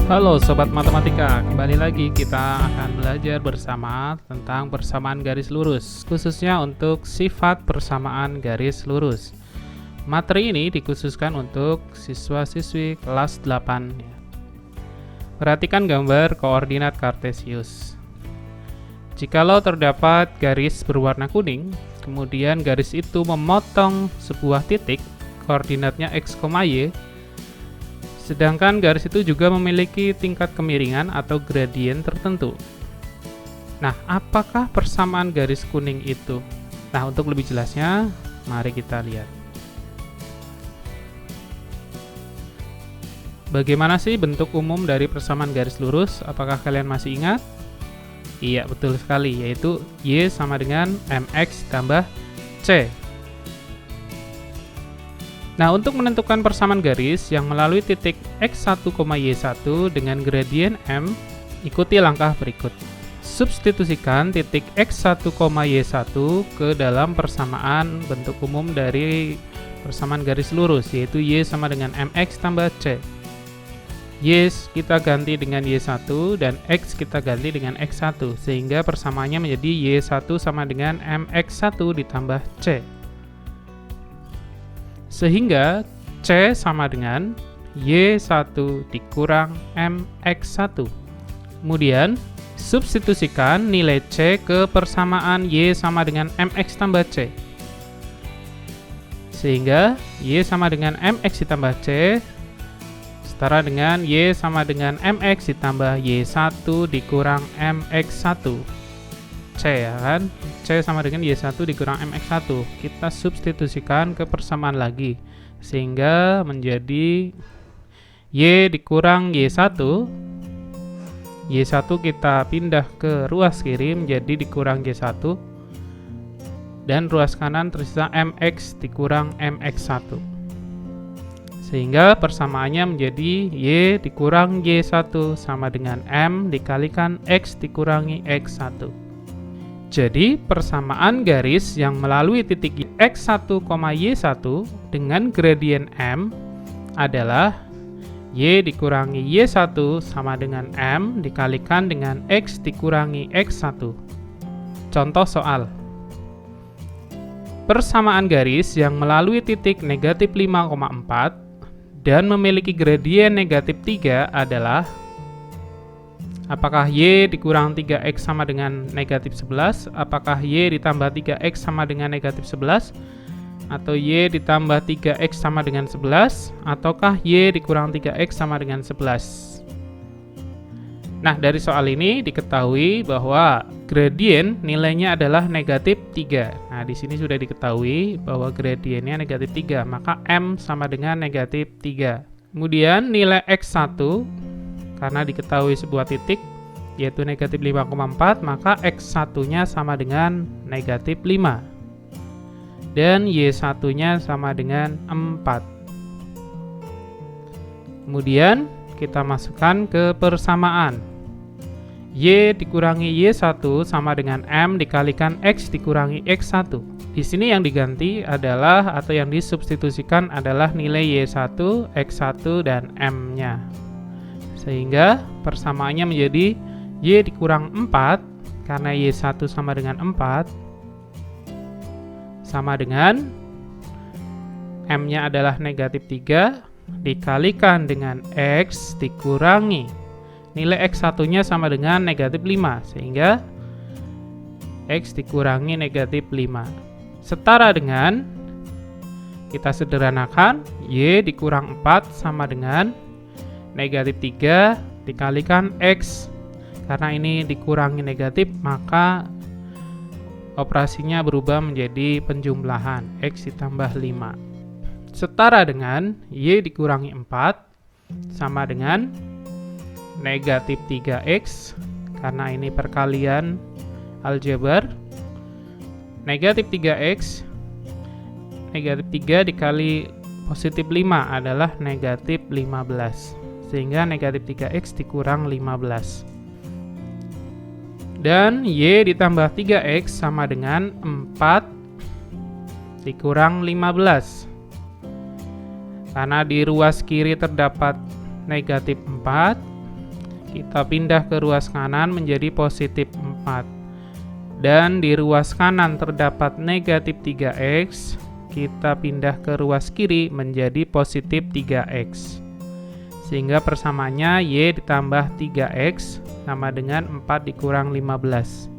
Halo Sobat Matematika, kembali lagi kita akan belajar bersama tentang persamaan garis lurus, khususnya untuk sifat persamaan garis lurus. Materi ini dikhususkan untuk siswa-siswi kelas 8. Perhatikan gambar koordinat kartesius. Jikalau terdapat garis berwarna kuning, kemudian garis itu memotong sebuah titik, koordinatnya x, y, sedangkan garis itu juga memiliki tingkat kemiringan atau gradien tertentu. Nah, apakah persamaan garis kuning itu? Nah, untuk lebih jelasnya, mari kita lihat. Bagaimana sih bentuk umum dari persamaan garis lurus? Apakah kalian masih ingat? Iya, betul sekali, yaitu Y sama dengan MX tambah C. Nah, untuk menentukan persamaan garis yang melalui titik x1, y1 dengan gradien M, ikuti langkah berikut. Substitusikan titik x1, y1 ke dalam persamaan bentuk umum dari persamaan garis lurus, yaitu y sama dengan mx tambah c. Y kita ganti dengan y1 dan x kita ganti dengan x1, sehingga persamaannya menjadi y1 sama dengan mx1 ditambah c. Sehingga C sama dengan Y1 dikurang MX1. Kemudian, substitusikan nilai C ke persamaan Y sama dengan MX tambah C. Sehingga Y sama dengan MX ditambah C setara dengan Y sama dengan MX ditambah Y1 dikurang MX1. C ya kan? C sama dengan Y1 dikurang MX1. Kita substitusikan ke persamaan lagi, sehingga menjadi Y dikurang Y1. Y1 kita pindah ke ruas kiri menjadi dikurang Y1, dan ruas kanan tersisa MX dikurang MX1. Sehingga persamaannya menjadi Y dikurang Y1 sama dengan M dikalikan X dikurangi X1. Jadi, persamaan garis yang melalui titik x1, y1 dengan gradien M adalah y dikurangi y1 sama dengan M dikalikan dengan x dikurangi x1. Contoh soal. Persamaan garis yang melalui titik negatif 5,4 dan memiliki gradien negatif 3 adalah: apakah Y dikurang 3X sama dengan negatif 11? Apakah Y ditambah 3X sama dengan negatif 11? Atau Y ditambah 3X sama dengan 11? Ataukah Y dikurang 3X sama dengan 11? Nah, dari soal ini diketahui bahwa gradien nilainya adalah negatif 3. Nah, di sini sudah diketahui bahwa gradiennya negatif 3, maka M sama dengan negatif 3. Kemudian nilai X1, karena diketahui sebuah titik yaitu negatif 5,4, maka X1-nya sama dengan negatif 5 dan Y1-nya sama dengan 4. Kemudian kita masukkan ke persamaan. Y dikurangi Y1 sama dengan M dikalikan X dikurangi X1. Di sini yang diganti adalah, atau yang disubstitusikan adalah nilai Y1, X1, dan M-nya. Sehingga persamaannya menjadi Y dikurang 4, karena Y1 sama dengan 4, sama dengan M-nya adalah negatif 3, dikalikan dengan X dikurangi nilai X1-nya sama dengan negatif 5, sehingga X dikurangi negatif 5. Setara dengan, kita sederhanakan, Y dikurang 4 sama dengan negatif 3 dikalikan X. Karena ini dikurangi negatif, maka operasinya berubah menjadi penjumlahan X ditambah 5. Setara dengan Y dikurangi 4 sama dengan negatif 3X. Karena ini perkalian aljabar. Negatif 3X, negatif 3 dikali positif 5 adalah negatif 15. Sehingga negatif 3X dikurang 15. Dan Y ditambah 3X sama dengan 4 dikurang 15. Karena di ruas kiri terdapat negatif 4, kita pindah ke ruas kanan menjadi positif 4. Dan di ruas kanan terdapat negatif 3x, kita pindah ke ruas kiri menjadi positif 3x. Sehingga persamaannya y ditambah 3x sama dengan 4 dikurang 15.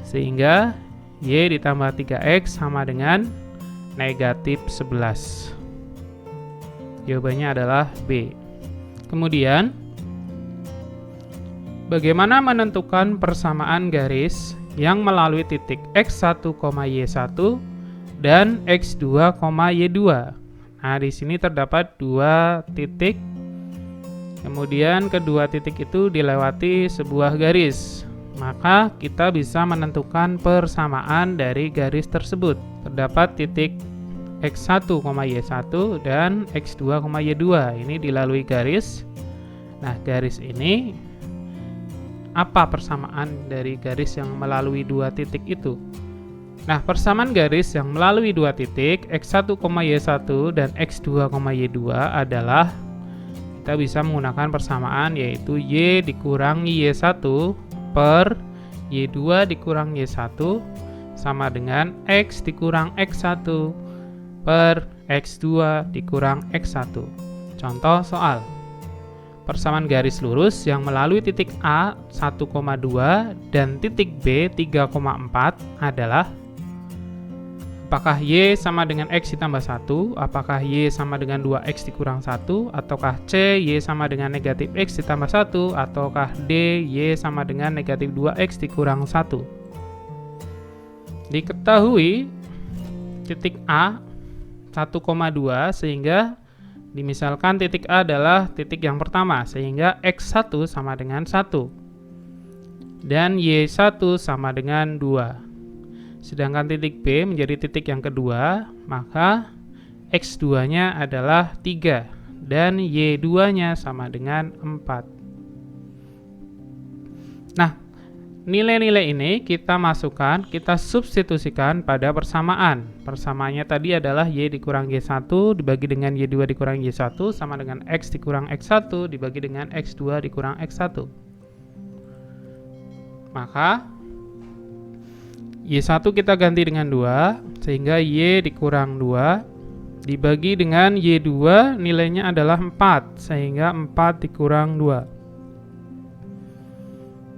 Sehingga y ditambah 3x sama dengan negatif 11. Jawabannya adalah B. Kemudian, bagaimana menentukan persamaan garis yang melalui titik x1, y1 dan x2, y2? Nah, di sini terdapat dua titik. Kemudian kedua titik itu dilewati sebuah garis. Maka kita bisa menentukan persamaan dari garis tersebut. Terdapat titik x1, y1 dan x2, y2. Ini dilalui garis. Nah, garis ini apa persamaan dari garis yang melalui dua titik itu? Nah, persamaan garis yang melalui dua titik x1, y1 dan x2, y2 adalah kita bisa menggunakan persamaan yaitu y dikurangi y1 per y2 dikurang y1 sama dengan x dikurang x1 per x2 dikurang x1. Contoh soal. Persamaan garis lurus yang melalui titik A 1,2 dan titik B 3,4 adalah apakah y sama dengan x ditambah 1, apakah y sama dengan 2x dikurang 1, ataukah c y sama dengan negatif x ditambah 1, ataukah d y sama dengan negatif 2x dikurang 1. Diketahui titik A 1,2 sehingga dimisalkan titik A adalah titik yang pertama sehingga x1 sama dengan 1 dan y1 sama dengan 2. Sedangkan titik B menjadi titik yang kedua, maka x2-nya adalah 3 dan y2-nya sama dengan 4. Nah, nilai-nilai ini kita masukkan, kita substitusikan pada persamaan. Persamaannya tadi adalah y dikurang y1 dibagi dengan y2 dikurang y1 sama dengan x dikurang x1 dibagi dengan x2 dikurang x1. Maka y1 kita ganti dengan 2 sehingga y dikurang 2 dibagi dengan y2 nilainya adalah 4 sehingga 4 dikurang 2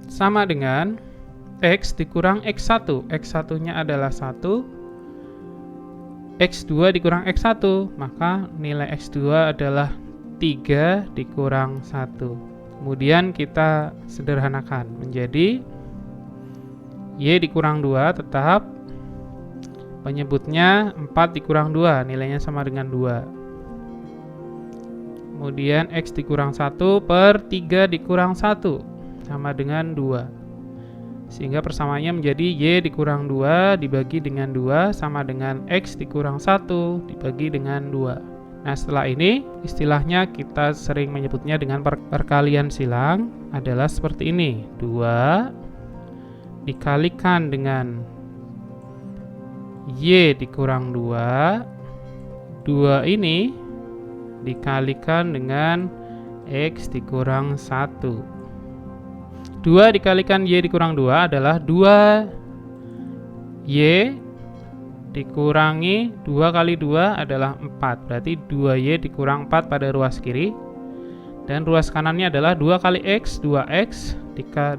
sama dengan x dikurang x1. x1-nya adalah 1, x2 dikurang x1, maka nilai x2 adalah 3 dikurang 1. Kemudian kita sederhanakan menjadi y dikurang 2 tetap penyebutnya 4 dikurang 2, nilainya sama dengan 2. Kemudian x dikurang 1 per 3 dikurang 1 sama dengan 2. Sehingga persamaannya menjadi y dikurang 2 dibagi dengan 2 sama dengan x dikurang 1 dibagi dengan 2. Nah, setelah ini istilahnya kita sering menyebutnya dengan perkalian silang adalah seperti ini. 2 dikalikan dengan y dikurang 2. 2 ini dikalikan dengan x dikurang 1. 2 dikalikan y dikurang 2 adalah 2y dikurangi 2 kali 2 adalah 4. Berarti 2y dikurang 4 pada ruas kiri. Dan ruas kanannya adalah 2 kali x, 2x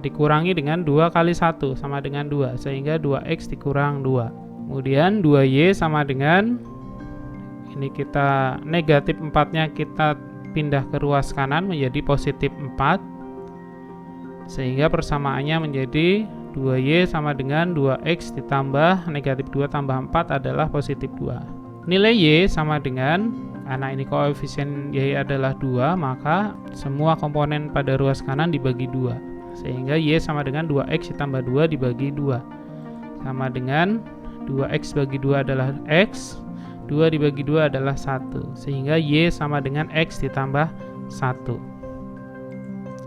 dikurangi dengan 2 kali 1 sama dengan 2. Sehingga 2x dikurang 2. Kemudian 2y sama dengan, ini kita negatif 4-nya kita pindah ke ruas kanan menjadi positif 4. Sehingga persamaannya menjadi 2y sama dengan 2x ditambah negatif 2 tambah 4 adalah positif 2. Nilai y sama dengan, karena ini koefisien y adalah 2, maka semua komponen pada ruas kanan dibagi 2. Sehingga y sama dengan 2x ditambah 2 dibagi 2. Sama dengan 2x bagi 2 adalah x, 2 dibagi 2 adalah 1. Sehingga y sama dengan x ditambah 1.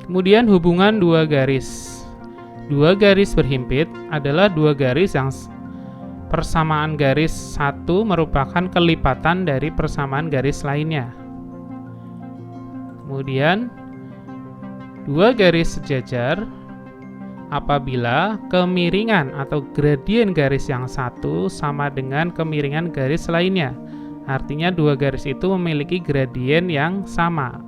Kemudian hubungan dua garis. Dua garis berhimpit adalah dua garis yang persamaan garis satu merupakan kelipatan dari persamaan garis lainnya. Kemudian Dua garis sejajar apabila kemiringan atau gradien garis yang satu sama dengan kemiringan garis lainnya. Artinya dua garis itu memiliki gradien yang sama.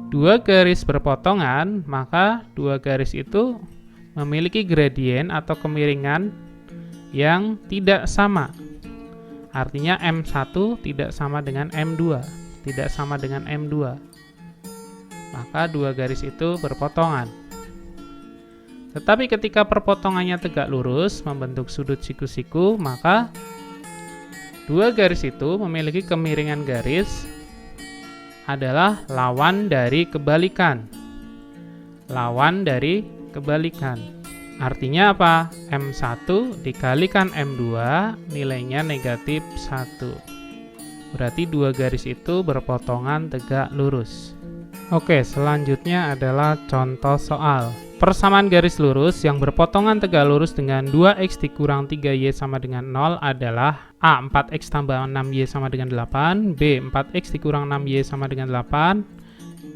Dua garis berpotongan, maka dua garis itu memiliki gradien atau kemiringan yang tidak sama. Artinya M1 tidak sama dengan M2, tidak sama dengan M2. Maka dua garis itu berpotongan. Tetapi ketika perpotongannya tegak lurus membentuk sudut siku-siku, maka dua garis itu memiliki kemiringan garis adalah lawan dari kebalikan. Lawan dari kebalikan. Artinya apa? M1 dikalikan M2 nilainya negatif 1. Berarti dua garis itu berpotongan tegak lurus. Oke, selanjutnya adalah contoh soal. Persamaan garis lurus yang berpotongan tegak lurus dengan 2x dikurang 3y sama dengan 0 adalah A. 4x tambah 6y sama dengan 8, B. 4x dikurang 6y sama dengan 8,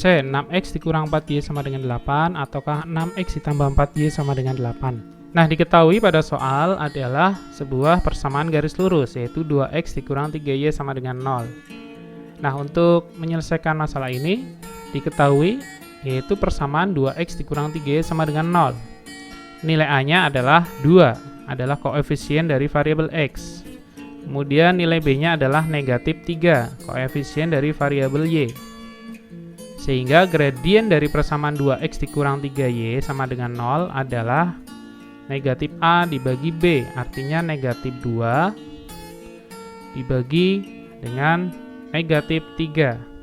C. 6x dikurang 4y sama dengan 8, ataukah 6x ditambah 4y sama dengan 8. Nah, diketahui pada soal adalah sebuah persamaan garis lurus, yaitu 2x dikurang 3y sama dengan 0. Nah, untuk menyelesaikan masalah ini, diketahui yaitu persamaan 2x dikurang 3y sama dengan 0. Nilai A-nya adalah 2, adalah koefisien dari variabel x. Kemudian nilai B-nya adalah negatif 3, koefisien dari variabel y. Sehingga gradien dari persamaan 2x dikurang 3y sama dengan 0 adalah negatif A dibagi B, artinya negatif 2 dibagi dengan negatif 3.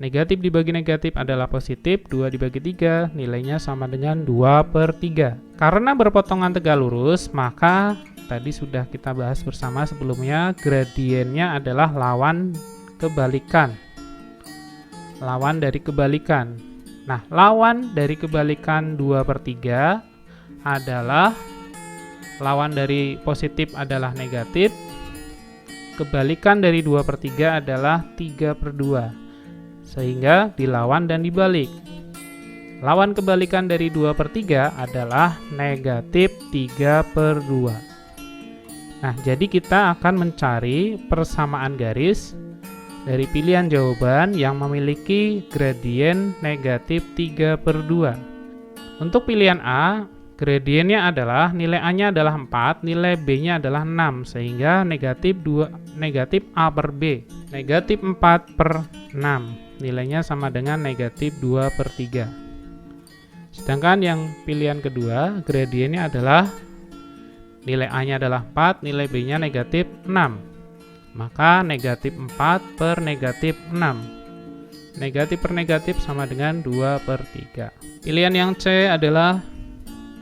Negatif dibagi negatif adalah positif, 2 dibagi 3, nilainya sama dengan 2/3. Karena berpotongan tegak lurus, maka tadi sudah kita bahas bersama sebelumnya, gradiennya adalah lawan kebalikan. Lawan dari kebalikan. Nah, lawan dari kebalikan 2/3 adalah lawan dari positif adalah negatif, kebalikan dari 2/3 adalah 3/2. Sehingga dilawan dan dibalik. Lawan kebalikan dari 2/3 adalah negatif 3/2. Nah, jadi kita akan mencari persamaan garis dari pilihan jawaban yang memiliki gradien negatif 3/2. Untuk pilihan A, gradiennya adalah nilai A-nya adalah 4, nilai B-nya adalah 6, sehingga negatif A per B. Negatif 4/6. Nilainya sama dengan negatif 2/3. Sedangkan yang pilihan kedua, gradiennya adalah nilai A-nya adalah 4, nilai B-nya negatif 6. Maka negatif 4 per negatif 6. Negatif per negatif sama dengan 2/3. Pilihan yang C adalah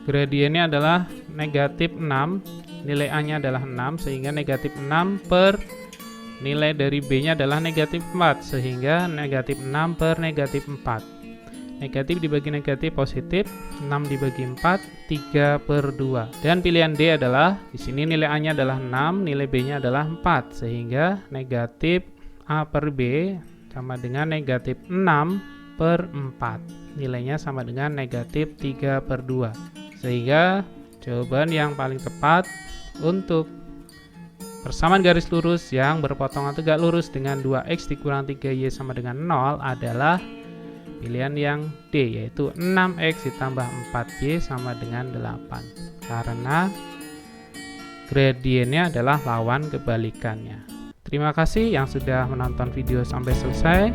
gradiennya adalah negatif 6, nilai A-nya adalah 6, sehingga negatif 6 per nilai dari B-nya adalah negatif 4, sehingga negatif 6 per negatif 4. Negatif dibagi negatif positif, 6 dibagi 4, 3/2. Dan pilihan D adalah, di sini nilai A-nya adalah 6, nilai B-nya adalah 4, sehingga negatif A per B sama dengan negatif 6/4. Nilainya sama dengan negatif 3/2. Sehingga jawaban yang paling tepat untuk persamaan garis lurus yang berpotongan tegak lurus dengan 2x dikurang 3y sama dengan 0 adalah pilihan yang D, yaitu 6x ditambah 4y sama dengan 8. Karena gradiennya adalah lawan kebalikannya. Terima kasih yang sudah menonton video sampai selesai.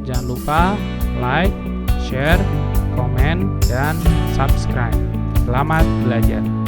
Jangan lupa like, share, komen, dan subscribe. Selamat belajar!